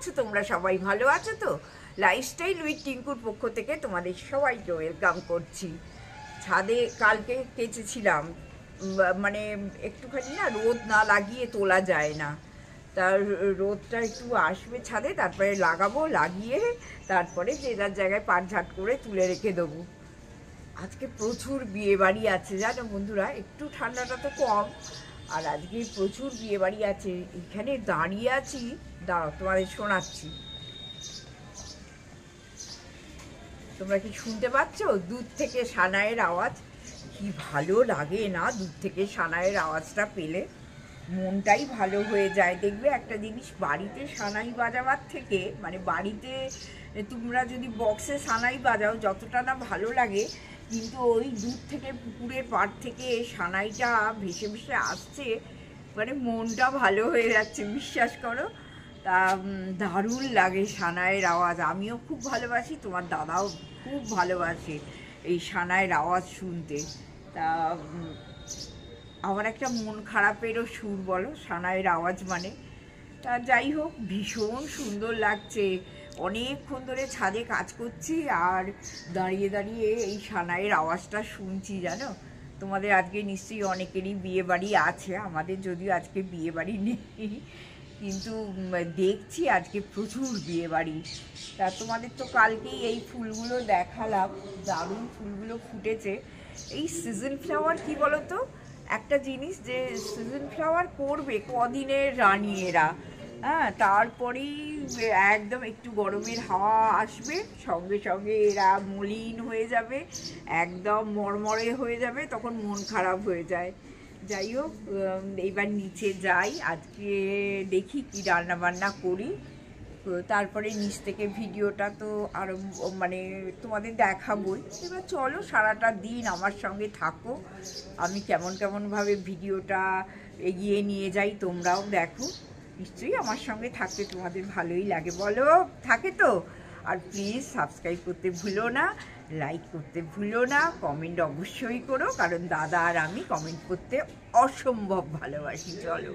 আছো তোমরা সবাই? ভালো আছো তো? লাইফস্টাইল উইথ টিঙ্কুর পক্ষ থেকে তোমাদের সবাইকে ওয়েলকাম করছি। ছাদে কালকে কেচেছিলাম, মানে একটুখানি না রোদ না লাগিয়ে তোলা যায় না, তার রোদটা একটু আসবে ছাদে, তারপরে লাগাবো, লাগিয়ে তারপরে যে যার জায়গায় পাট ঝাট করে তুলে রেখে দেবো। আজকে প্রচুর বিয়ে বাড়ি আছে জানো বন্ধুরা, একটু ঠান্ডাটা তো কম, আর আজকে প্রচুর বিয়ে বাড়ি আছে। এখানে দাঁড়িয়ে আছি, দাঁড়াও তোমাদের শোনাচ্ছি। তোমরা কি শুনতে পাচ্ছ? দূর থেকে সানাইয়ের আওয়াজ, কি ভালো লাগে না দূর থেকে সানাইয়ের আওয়াজটা পেলে, মনটাই ভালো হয়ে যায়। দেখবে একটা জিনিস, বাড়িতে সানাই বাজাবার থেকে, মানে বাড়িতে তোমরা যদি বক্সে সানাই বাজাও যতটা না ভালো লাগে, কিন্তু ওই দূর থেকে পুকুরের পাড় থেকে সানাইটা ভেসে ভেসে আসছে, মানে মনটা ভালো হয়ে যাচ্ছে, বিশ্বাস করো। তা দারুণ লাগে সানাইয়ের আওয়াজ। আমিও খুব ভালোবাসি, তোমার দাদাও খুব ভালোবাসে এই সানাইয়ের আওয়াজ শুনতে। তা আমার একটা মন খারাপেরও সুর বলো সানাইয়ের আওয়াজ মানে। তা যাই হোক, ভীষণ সুন্দর লাগছে। অনেকক্ষণ ধরে ছাদে কাজ করছি আর দাঁড়িয়ে দাঁড়িয়ে এই সানাইয়ের আওয়াজটা শুনছি জানো। তোমাদের আজকে নিশ্চয়ই অনেকেরই বিয়ে বাড়ি আছে, আমাদের যদিও আজকে বিয়ে বাড়ি নেই, কিন্তু দেখছি আজকে প্রচুর বিয়ে বাড়ি। তা তোমাদের তো কালকেই এই ফুলগুলো দেখালাম, দারুণ ফুলগুলো ফুটেছে। এই সিজন ফ্লাওয়ার কি বলো তো, একটা জিনিস যে সিজন ফ্লাওয়ার করবে কদিনের রানী এরা, হ্যাঁ, তারপরেই একদম একটু গরমের হাওয়া আসবে, সঙ্গে সঙ্গে এরা মলিন হয়ে যাবে, একদম মরমরে হয়ে যাবে, তখন মন খারাপ হয়ে যায়। যাই হোক, এইবার নিচে যাই, আজকে দেখি কি রান্না বান্না করি, তারপরে নিচ থেকে ভিডিওটা তো আরো মানে তোমাদের দেখাবই। এবার চলো সারাটা দিন আমার সঙ্গে থাকো, আমি কেমন কেমনভাবে ভিডিওটা এগিয়ে নিয়ে যাই, তোমরাও দেখো। নিশ্চয়ই আমার সঙ্গে থাকতে তোমাদের ভালোই লাগে, বলো থাকে তো? আর প্লিজ সাবস্ক্রাইব করতে ভুলো না, লাইক করতে ভুলো না, কমেন্ট অবশ্যই করো, কারণ দাদা আর আমি কমেন্ট করতে অসম্ভব ভালোবাসি। চলো।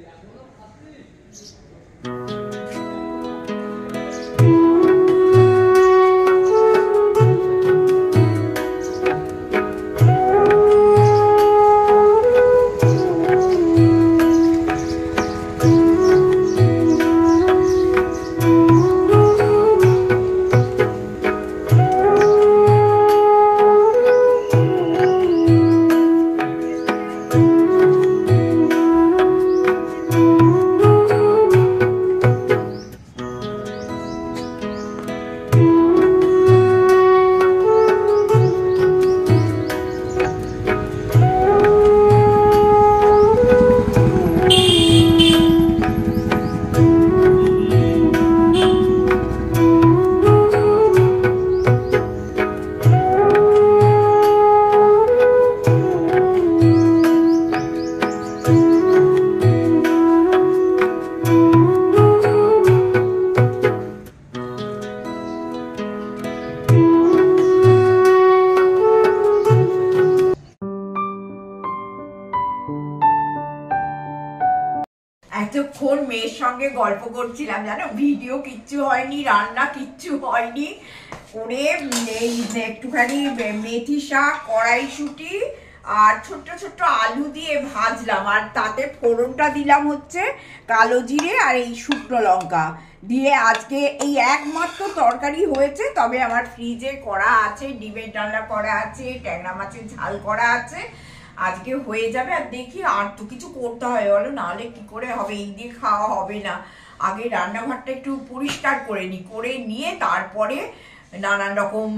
এতক্ষণ মেয়ের সঙ্গে গল্প করছিলাম জানো, ভিডিও কিচ্ছু হয়নি, রান্না কিচ্ছু হয়নি, করে এই একটুখানি মেথি শাক, কড়াইশুঁটি আর ছোট্ট ছোট্ট আলু দিয়ে ভাজলাম, আর তাতে ফোড়নটা দিলাম হচ্ছে কালো জিরে আর এই শুকনো লঙ্কা দিয়ে। আজকে এই একমাত্র তরকারি হয়েছে, তবে আমার ফ্রিজে করা আছে, ডিমের ডালনা করা আছে, ট্যাংরা মাছের ঝাল করা আছে, আজকে হয়ে যাবে। আর দেখি আর তো কিছু করতে হয় বলো, নাহলে কি করে হবে, এই দিয়ে খাওয়া হবে না। আগে রান্নাঘরটা একটু পরিষ্কার করে নিই, করে নিয়ে তারপরে নানান রকম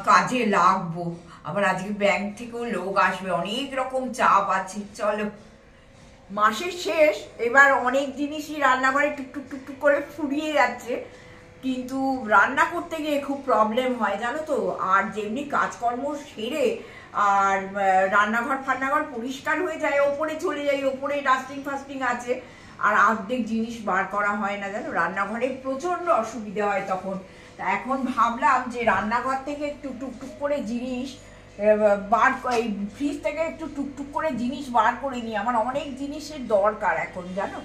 কাজে লাগবো। আবার আজকে ব্যাংক থেকেও লোক আসবে, অনেক রকম চাপ আছে। চলো, মাসের শেষ, এবার অনেক জিনিসই রান্নাঘরে টুকটুক টুকটুক করে ফুরিয়ে যাচ্ছে, কিন্তু রান্না করতে গিয়ে খুব প্রবলেম হয় জানো তো। আর যেমনি কাজকর্ম সেরে আর রান্নাঘর ফান্নাঘর পরিষ্কার হয়ে যায়, ওপরে চলে যাই, ওপরে ডাস্টিং ফাস্টিং আছে, আর অর্ধেক জিনিস বার করা হয় না জানো, রান্নাঘরে প্রচণ্ড অসুবিধা হয় তখন। তা এখন ভাবলাম যে রান্নাঘর থেকে একটু টুকটুক করে জিনিস বার, এই ফ্রিজ থেকে একটু টুকটুক করে জিনিস বার করে নিই, আমার অনেক জিনিসের দরকার এখন জানো।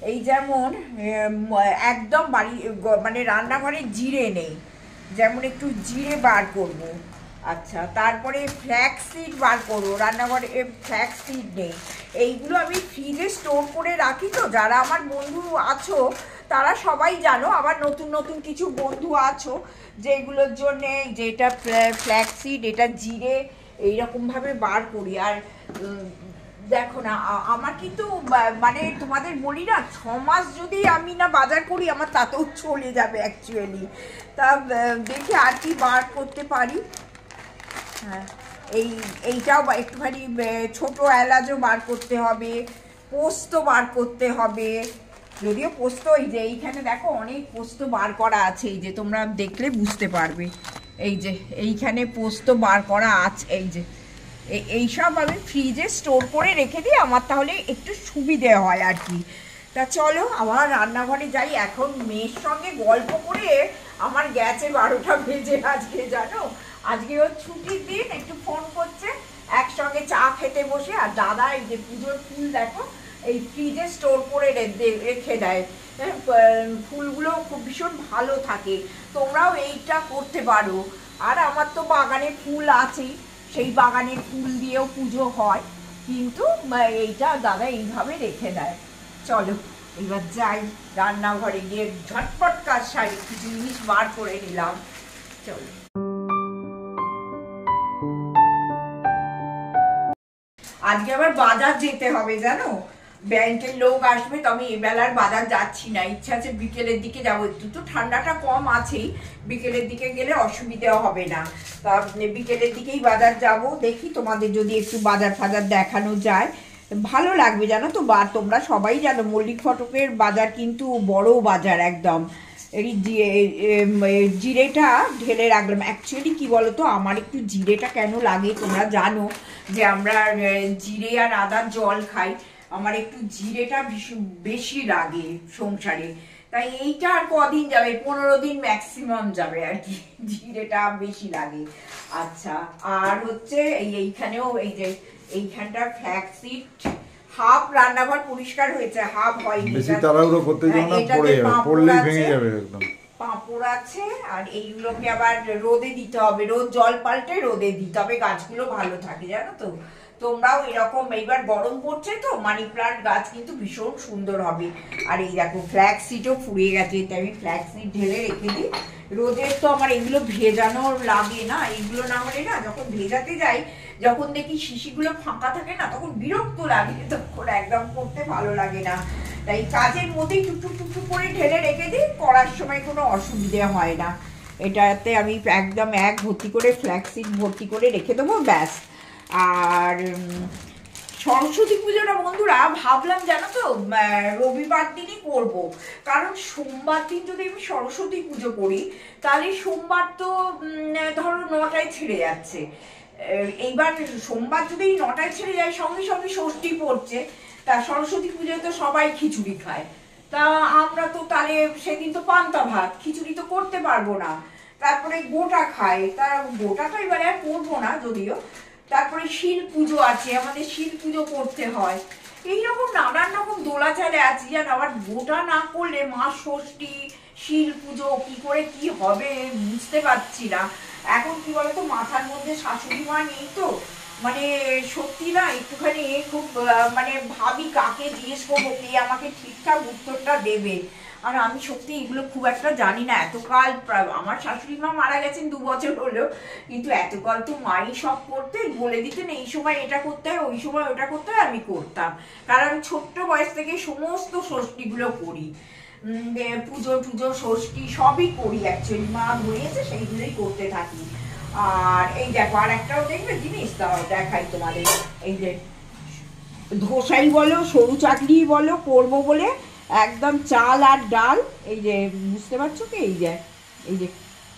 এই যেমন একদম বাড়ি মানে রান্নাঘরে জিরে নেই, যেমন একটু জিরে বার করব। আচ্ছা, তারপরে ফ্ল্যাক্স সিড বার করবো, রান্নাঘরে ফ্ল্যাক্স সিড নেই। এইগুলো আমি ফ্রিজে স্টোর করে রাখি, তো যারা আমার বন্ধু আছো তারা সবাই জানো, আবার নতুন নতুন কিছু বন্ধু আছো যেগুলোর জন্যে, যেটা ফ্ল্যাক্স সিড, এটা জিরে, এইরকমভাবে বার করি। আর দেখো না, আমার কিন্তু মানে তোমাদের বলি না, 6 মাস যদি আমি না বাজার করি আমার তাতেও চলে যাবে অ্যাকচুয়ালি। তা দেখি আর কি বার করতে পারি। হ্যাঁ, এইটাও একটুখানি ছোটো এলাচও বার করতে হবে, পোস্ত বার করতে হবে। যদিও পোস্ত এই যে এইখানে দেখো অনেক পোস্ত বার করা আছে, এই যে তোমরা দেখলে বুঝতে পারবে, এই যে এইখানে পোস্ত বার করা আছে। এই যে এইসব আমি ফ্রিজে স্টোর করে রেখে দিই, আমার তাহলে একটু সুবিধে হয় আর কি। তা চলো আবার রান্নাঘরে যাই। এখন মেয়ের সঙ্গে গল্প করে আমার গেছে 12টা বেজে আজকে, জানো আজকে ওর ছুটির দিন, একটু ফোন করছে, একসঙ্গে চা খেতে বসে। আর দাদা এই যে পুজোর ফুল দেখো এই ফ্রিজে স্টোর করে রেখে দেয়, ফুলগুলো খুব ভীষণ ভালো থাকে, তোমরাও এইটা করতে পারো। আর আমার তো বাগানে ফুল আছেই, সেই বাগানের ফুল দিয়েও পুজো হয়, কিন্তু এইটা দাদা এইভাবে রেখে দেয়। চলো এবার যাই রান্নাঘরে গিয়ে ঝটপট কাজ সারি, কিছু জিনিস বার করে নিলাম। চলো, আজকে আবার বাজার যেতে হবে জানো, ব্যাংকের লোক আসবে, তো আমি এবেলার বাজার যাচ্ছি না, ইচ্ছা আছে বিকেলের দিকে যাবো, একটু তো ঠান্ডাটা কম আছেই, বিকেলের দিকে গেলে অসুবিধা হবে না। তা বিকেলের দিকেই বাজার যাব, দেখি তোমাদের যদি একটু বাজার ফাজার দেখানো যায় ভালো লাগবে, জানো তো। বা তোমরা সবাই জানো মল্লিক ফটকের বাজার কিন্তু বড় বাজার একদম। এই জিরেটা ঢেলে রাখলাম। অ্যাকচুয়ালি কি বলতো, আমার একটু জিরেটা কেন লাগে তোমরা জানো, যে আমরা জিরে আর আদার জল খাই, আমার একটু জিরেটা বেশি লাগে সংসারে। তাই এইটা আর কদিন যাবে, 15 দিন ম্যাক্সিমাম যাবে আর কি, জিরেটা বেশি লাগে। আচ্ছা, আর হচ্ছে এইখানেও এই যে এইখানটা ফ্ল্যাক্সিড, হাফ রান্নাঘর পরিষ্কার হয়েছে, হাফ হয়নি, বেশি তাড়াহুড়ো করতে যাও না, পড়ে যাবে, পড়লেই ভেঙে যাবে একদম। পাঁপড় আছে, আর এইগুলোকে আবার রোদে দিতে হবে, রোদ জল পাল্টে রোদে দিতে হবে, গাছগুলো ভালো থাকে জানো তো। তোমরাও এরকম, এইবার গরম পড়ছে তো, মানি প্লান্ট গাছ কিন্তু ভীষণ সুন্দর হবে। আর এই দেখো ফ্ল্যাক্স সিডও ফুরিয়ে গেছে, তাই আমি ফ্ল্যাক্স সিড ঢেলে রেখে দিই। রোদের তো আমার এগুলো ভেজানোর লাগে না, এগুলো না হলে না যখন ভেজাতে যাই, যখন দেখি শিশিগুলো ফাঁকা থাকে না, তখন বিরক্ত লাগে, তখন একদম করতে ভালো লাগে না। তাই কাজের মধ্যেই টুকটুক টুকটুক করে ঢেলে রেখে দিই, করার সময় কোনো অসুবিধে হয় না। এটাতে আমি একদম এক ভর্তি করে ফ্ল্যাক্সিড ভর্তি করে রেখে দেবো, ব্যাস। আর সরস্বতী পুজোটা বন্ধুরা ভাবলাম জানো তো রবিবার দিনই করব, কারণ সোমবার দিন যদি আমি সরস্বতী পুজো করি তাহলে সোমবার তো ধরো 9টায় ছেড়ে যাচ্ছে। এইবার সোমবার যদি 9টায় ছেড়ে যায়, সঙ্গে সঙ্গে ষষ্ঠী পড়ছে, তা সরস্বতী পুজোয় তো সবাই খিচুড়ি খায়, তা আমরা তো তাহলে সেদিন তো পান্তা ভাত, খিচুড়ি তো করতে পারবো না। তারপরে গোটা খায়, তা গোটাটা এবারে আর করবো না যদিও। তারপরে শিল পুজো আছে, আমাদের শিল পুজো করতে হয়, এইরকম নানান রকম দোলাচালে আছে। আর আবার গোটা না করলে মা ষষ্ঠী, শিল পুজো কি করে কি হবে বুঝতে পারছি না। এখন কি বলতো, মাথার মধ্যে শাশুড়ি মা নেই তো, মানে সত্যি না একটুখানি খুব মানে ভাবি কাকে জিজ্ঞেস করবো, কে আমাকে ঠিকঠাক উত্তরটা দেবে। আর আমি সত্যি এগুলো খুব একটা জানি না। এতকাল আমার শাশুড়ি মা মারা গেছেন 2 বছর হলো, কিন্তু এতকাল তো মাই সব করতে বলে দিতেন, এই সময় এটা করতে হয়, ওই সময় ওটা করতে হয়, আমি করতাম। কারণ আমি ছোট্ট বয়স থেকে সমস্ত ষষ্ঠীগুলো করি, পুজো টুজো ষষ্ঠী সবই করি, অ্যাকচুয়ালি মা ধরিয়েছে সেইগুলোই করতে থাকি। আর এই দেখো আর একটাও দেখবে জিনিস, দাও দেখাই তোমাদের, এই যে ধোসাই বলো সরু চাকরি বলো করবো বলে একদম চাল আর ডাল, এই যে বুঝতে পারছো কি, এই যে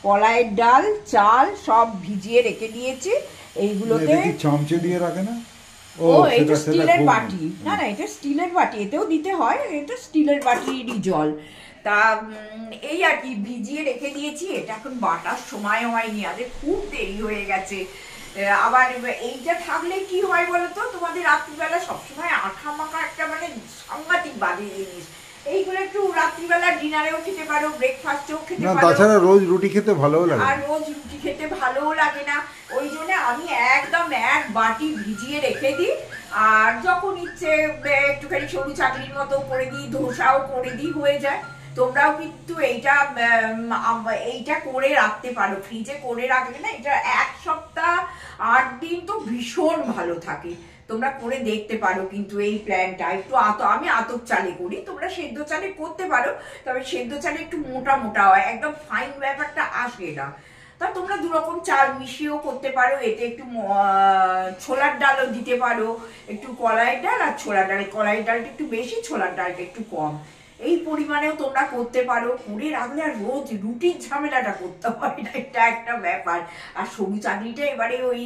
কলাইয়ের ডাল চাল সব ভিজিয়ে রেখে দিয়েছি। এইগুলোতে চামচে দিয়ে রাখে না, ও এটা স্টিলের বাটি, না না এটা স্টিলের বাটি, এতেও দিতে হয়, এটা স্টিলের বাটিরই জল। তা এই আর কি ভিজিয়ে রেখে দিয়েছি, এটা এখন বাটার সময় হয়নি, আজ খুব দেরি হয়ে গেছে। আবার এইটা থাকলে কি হয় বলতো, তোমাদের রাত্রিবেলা সবসময় আঁকা মাখা একটা মানে সাংঘাতিক বাজে জিনিস, এইগুলো একটু রাত্রিবেলা ডিনারেও খেতে পারো, ব্রেকফাস্টেও খেতে না, পারো। তাছাড়া রোজ রুটি খেতে ভালোও লাগে। আর রোজ রুটি খেতে ভালোও লাগে না, ওই জন্য আমি একদম এক বাটি ভিজিয়ে রেখে দিই। আর যখন ইচ্ছে একটুখানি সরু চাটনির মতো করে দিই, ধোসাও করে দিই, হয়ে যায়। তোমরাও কিন্তু এইটা করে রাখতে পারো, ফ্রিজে করে রাখলে না এটা 1 সপ্তাহ 8 দিন তো ভীষণ ভালো থাকে। তোমরা করে দেখতে পারো কিন্তু এই প্ল্যানটা। একটু আমি আতপ চালে করি, তোমরা সেদ্ধ চালে করতে পারো, তবে সেদ্ধ চালে একটু মোটা মোটা হয়, একদম ফাইন ব্যাপারটা আসে না। তা তোমরা 2 রকম চাল মিশিয়েও করতে পারো, এতে একটু ছোলার ডালও দিতে পারো, একটু কলাই ডাল আর ছোলার ডাল, কলাই ডালটা একটু বেশি, ছোলার ডালটা একটু কম, এই পরিমাণেও তোমরা করতে পারো। করে রাখলে আর রোজ রুটির ঝামেলাটা করতে হয় না, এটা একটা ব্যাপার। আর সরু চাটনিটা এবারে ওই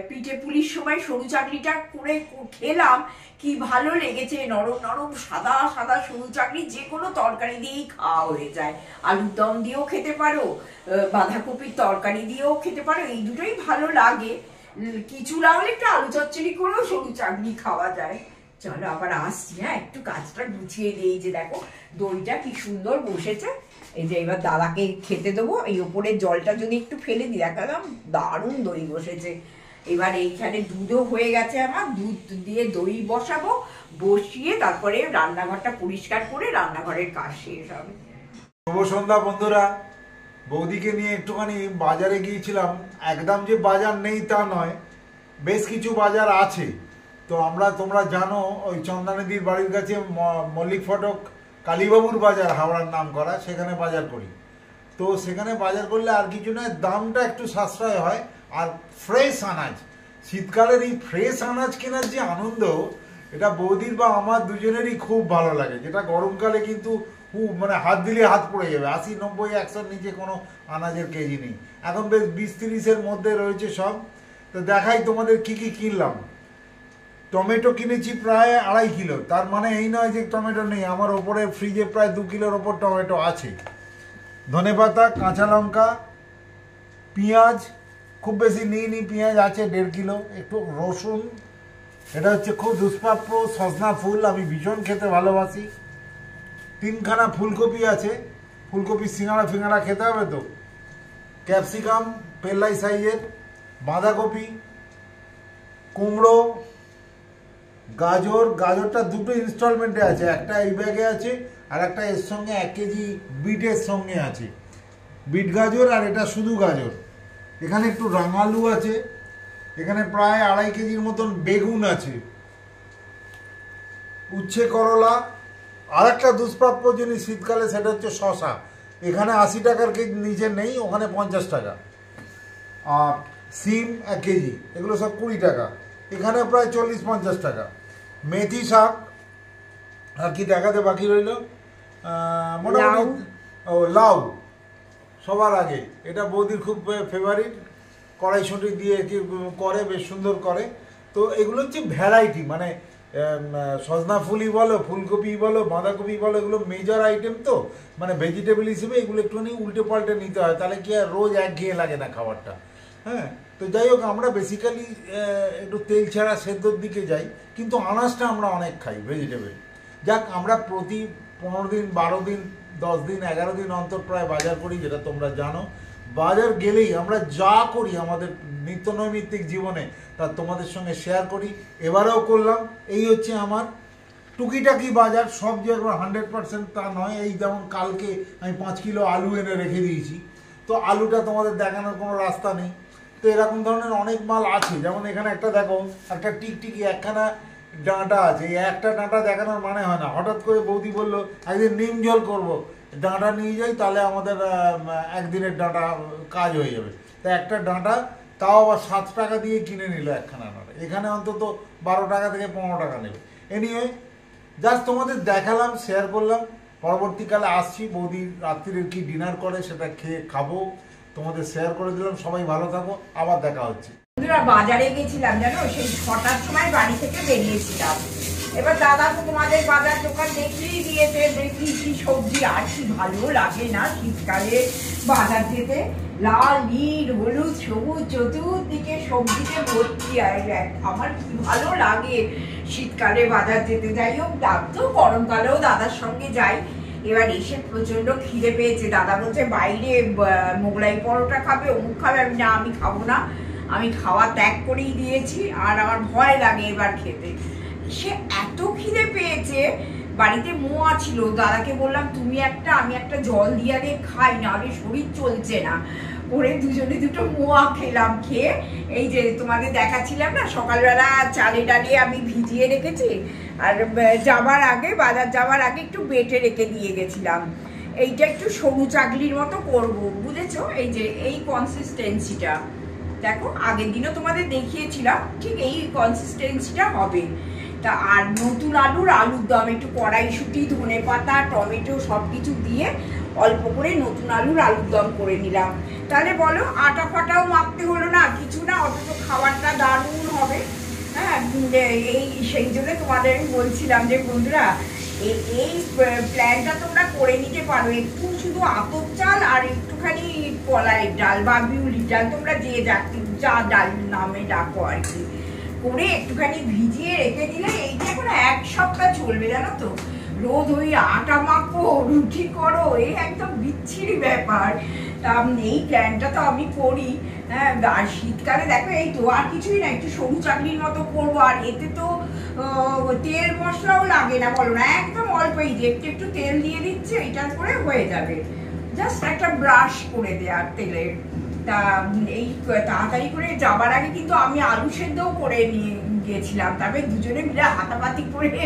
পিঠে পুলির সময় সরু চাটনিটা করে খেলাম, কি ভালো লেগেছে, নরম নরম সাদা সাদা সরু চাটনি, যে কোনো তরকারি দিয়েই খাওয়া হয়ে যায়। আলুর দম দিয়েও খেতে পারো, বাঁধাকপির তরকারি দিয়েও খেতে পারো, এই দুটোই ভালো লাগে। কিছু লাগলে একটু আলু চচ্চড়ি করেও সরু চাটনি খাওয়া যায়। চলো আবার আসছি, হ্যাঁ, একটু কাজটা গুছিয়ে দিই। যে দেখো দইটা কি সুন্দর বসেছে, এই যে এবার দাদাকে খেতে দেবো। এই ওপরের জলটা যদি একটু ফেলে দিই, একদম দারুণ দই বসেছে। এবার এইখানে দুধও হয়ে গেছে আমার, দুধ দিয়ে দই বসাবো, বসিয়ে তারপরে রান্নাঘরটা পরিষ্কার করে রান্নাঘরের কাজ শেষ হবে। শুভ সন্ধ্যা বন্ধুরা, বৌদিকে নিয়ে একটুখানি বাজারে গিয়েছিলাম। একদম যে বাজার নেই তা নয়, বেশ কিছু বাজার আছে। তো তোমরা জানো ওই চন্দানিদির বাড়ির কাছে মল্লিক ফটক কালীবাবুর বাজার, হাওড়ার নাম করা, সেখানে বাজার করি। তো সেখানে বাজার করলে আর কিছু নয়, দামটা একটু সাশ্রয় হয়। আর ফ্রেশ আনাজ, শীতকালের এই ফ্রেশ আনাজ কেনার যে আনন্দ, এটা বৌদির বা আমার দুজনেরই খুব ভালো লাগে। যেটা গরমকালে কিন্তু মানে হাত দিলে হাত পড়ে যাবে, 80, 90, 100-র নিচে কোনো আনাজের কেজি নেই। এখন বেশ 20-30-এর মধ্যে রয়েছে সব। তো দেখাই তোমাদের কি কি কিনলাম। টমেটো কিনেছি প্রায় 2.5 কিলো। তার মানে এই নয় যে টমেটো নেই, আমার ওপরে ফ্রিজে প্রায় 2 কিলোর ওপর টমেটো আছে। ধনেপাতা, কাঁচা লঙ্কা, পেঁয়াজ খুব বেশি নিইনি, পেঁয়াজ আছে 1.5 কিলো, একটু রসুন, এটা হচ্ছে খুব দুষ্প্রাপ্য সজনা ফুল, আমি ভীষণ খেতে ভালোবাসি। 3খানা ফুলকপি আছে, ফুলকপি সিঙ্গাড়া ফিঙ্গাড়া খেতে হবে তো। ক্যাপসিকাম পেল্লাই সাইজের, বাঁধাকপি, কুমড়ো, গাজরটা দুটো ইনস্টলমেন্টে আছে, একটা এই ব্যাগে আছে আর একটা এর সঙ্গে 1 কেজি বিটের সঙ্গে আছে, বিট গাজর, আর এটা শুধু গাজর। এখানে একটু রাঙালু আছে, এখানে প্রায় 2.5 কেজির মতন বেগুন আছে, উচ্ছে করলা। আর একটা দুষ্প্রাপ্য জিনিস শীতকালে, সেটা হচ্ছে শশা। এখানে 80 টাকার কেজি নিচে নেই, ওখানে 50 টাকা। আর সিম 1 কেজি, এগুলো সব 20 টাকা, এখানে প্রায় 40-50 টাকা। মেথি শাক, আর কি দেখাতে বাকি রইল, মোটামুটি লাউ সবার আগে। এটা বৌদির খুব ফেভারিট, কড়াইশুঁটি দিয়ে কি করে, বেশ সুন্দর করে। তো এগুলো হচ্ছে ভ্যারাইটি, মানে সজনা ফুলই বলো, ফুলকপি বলো, বাঁধাকপি বলো, এগুলো মেজর আইটেম। তো মানে ভেজিটেবল হিসেবে এগুলো একটুখানি উল্টে পাল্টে নিতে হয়, তাহলে কি আর রোজ একঘেয়ে লাগে না খাবারটা। হ্যাঁ, তো যাই হোক, আমরা বেসিক্যালি একটু তেল ছাড়া সেদ্ধর দিকে যাই, কিন্তু আনাজটা আমরা অনেক খাই ভেজিটেবল। যাক, আমরা প্রতি 15 দিন, 12 দিন, 10 দিন, 11 দিন অন্তর প্রায় বাজার করি, যেটা তোমরা জানো। বাজার গেলেই আমরা যা করি আমাদের নিত্য নৈমিত্তিক জীবনে, তা তোমাদের সঙ্গে শেয়ার করি, এবারেও করলাম। এই হচ্ছে আমার টুকিটাকি বাজার, সব যে 100% তা নয়। এই যেমন কালকে আমি 5 কিলো আলু এনে রেখে দিয়েছি, তো আলুটা তোমাদের দেখানোর কোনো রাস্তা নেই। তো এরকম ধরনের অনেক মাল আছে, যেমন এখানে একটা দেখো, একটা টিকটিকি একখানা ডাঁটা আছে। এই একটা ডাঁটা দেখানোর মানে হয় না। হঠাৎ করে বৌদি বললো একদিন নিম ঝোল করবো, ডাঁটা নিয়ে যাই, তাহলে আমাদের একদিনের ডাঁটা কাজ হয়ে যাবে। তো একটা ডাঁটা, তাও আবার 7 টাকা দিয়ে কিনে নিল একখানা ডাঁটা। এখানে অন্তত 12 টাকা থেকে 15 টাকা নেবে। এনিওয়ে, জাস্ট তোমাদের দেখালাম, শেয়ার করলাম। পরবর্তীকালে আসছি, বৌদি রাত্রির কি ডিনার করে সেটা খাবো, তোমাদের শেয়ার করে দিলাম। সবাই ভালো থাকো, আবার দেখা হচ্ছে। বাজারে গেছিলাম জানো, সেই 6টার সময় বাড়ি থেকে বেরিয়েছিলাম। এবার দাদা তো তোমাদের বাজার দোকান দেখিয়েই দিয়েছে, দেখি কি সবজি, আর কি ভালো লাগে না শীতকালে বাজার যেতে। লাল, নীল, হলুদ, সবুজ চতুর্দিকে সবজিতে ভর্তি। আর আমার কি ভালো লাগে শীতকালে বাজার যেতে। যাই হোক, তো গরমকালেও দাদার সঙ্গে যাই। এবার এসে প্রচন্ড খিদে পেয়েছে। দাদা বলছে বাইরে মোগলাই পরোটা খাবে, অমুক খাবে। আমি না, আমি খাবো না, আমি খাওয়া ত্যাগ করেই দিয়েছি। আর আমার ভয় লাগে এবার খেতে। সে এত খিদে পেয়েছে, বাড়িতে মোয়া ছিল, দাদাকে বললাম তুমি একটা, আমি একটা জল দিয়ে আগে খাই, নাহলে শরীর চলছে না। করে দুজনে দুটো মোয়া খেলাম। খেয়ে এই যে তোমাদের দেখাচ্ছিলাম না, সকালবেলা চালে ডালিয়ে আমি ভিজিয়ে রেখেছি, আর যাবার আগে, বাজার যাবার আগে একটু বেটে রেখে দিয়ে গেছিলাম। এইটা একটু সরু চাকলির মতো করব, বুঝেছো? এই যে এই কনসিস্টেন্সিটা দেখো, আগের দিনও তোমাদের দেখিয়েছিলাম, ঠিক এই কনসিস্টেন্সিটা হবে। তা আর নতুন আলুর দম, একটু কড়াইশুঁটি, ধনে পাতা, টমেটো সব কিছু দিয়ে অল্প করে নতুন আলুর দম করে নিলাম। তাহলে বলো, আটা ফাটাও মাখতে হলো না, কিছু না, অথচ খাবারটা দারুণ হবে। হ্যাঁ, এই সেই জন্য তোমাদের বলছিলাম যে বন্ধুরা, এই প্ল্যানটা তোমরা করে নিতে পারো। একটু শুধু আতপ চাল আর একটুখানি কলাইয়ের ডাল বা বিউলির ডাল, তোমরা যা ডাল নামে ডাকো আর কি, করে একটুখানি ভিজিয়ে রেখে দিলে এইটা এখন 1 সপ্তাহ চলবে, জানো তো। রোজ ওই আটা মাখো, রুটি করো, এই একদম বিচ্ছিরি ব্যাপার। তা এই প্ল্যানটা তো আমি করি। হ্যাঁ, আর শীতকালে দেখো এই তো আর কিছুই না, একটু সরু চাকলির মতো করবো। আর এতে তো তেল মশলাও লাগে না, বলো না, একদম অল্প, এই যে একটু তেল দিয়ে দিচ্ছে, এটার করে হয়ে যাবে। জাস্ট একটা ব্রাশ করে দেওয়ার তেলের। তা এই তাড়াতাড়ি করে যাবার আগে কিন্তু আমি আলু সেদ্ধও করে নিয়ে গিয়েছিলাম। তবে দুজনে মিলে হাতাপাতি করে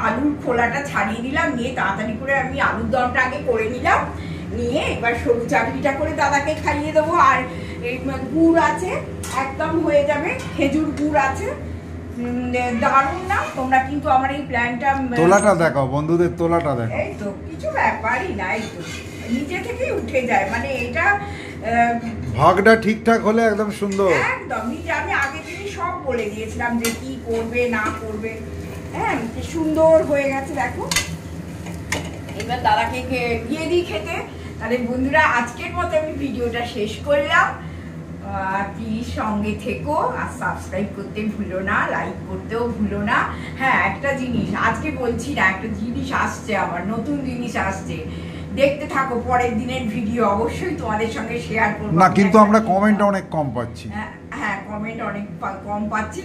আলুর খোলাটা ছাড়িয়ে দিলাম, নিয়ে তাড়াতাড়ি করে আমি আলুর দমটা আগে করে নিলাম। নিয়ে এবার সরু চাকলিটা করে দাদাকে খাইয়ে দেবো। আর এই গুড় আছে, একদম হয়ে যাবে, খেজুর গুড় আছে, দারুণ না? তোমরা কিন্তু আমার এই প্ল্যানটা, তোলাটা দেখাও বন্ধুদের, তোলাটা দেখো। এই তো কিছু ব্যাপারই না, এই তো নিজে থেকেই উঠে যায়। মানে এটা ভাগটা ঠিকঠাক হলে একদম সুন্দর, একদম নিজে। আমি আগে থেকে সব বলে দিয়েছিলাম যে কি করবে না করবে। হ্যাঁ, সুন্দর হয়ে গেছে দেখো। এবার দাদাকে গিয়ে দিই খেতে। তাহলে বন্ধুরা, আজকের মতো আমি ভিডিওটা শেষ করলাম। প্লিজ সঙ্গে থেকো, আর সাবস্ক্রাইব করতে ভুলো না, লাইক করতেও ভুলো না। হ্যাঁ, একটা জিনিস আজকে বলছি না, একটা জিনিস আসছে, আবার নতুন জিনিস আসছে, দেখতে থাকো। পরের দিনের ভিডিও অবশ্যই তোমাদের সঙ্গে শেয়ার করবো না, কিন্তু আমরা কমেন্ট অনেক কম পাচ্ছি। হ্যাঁ, কমেন্ট অনেক কম পাচ্ছি।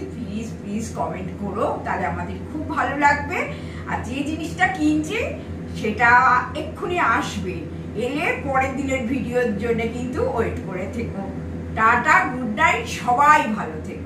প্লিজ কমেন্ট করো, তাহলে আমাদের খুব ভালো লাগবে। আর যে জিনিসটা কিনছি সেটা এক্ষুনি আসবে, এলে পরের দিনের ভিডিওর জন্য কিন্তু ওয়েট করে থেকো। টাটা, গুড নাইট, সবাই ভালো থেকো।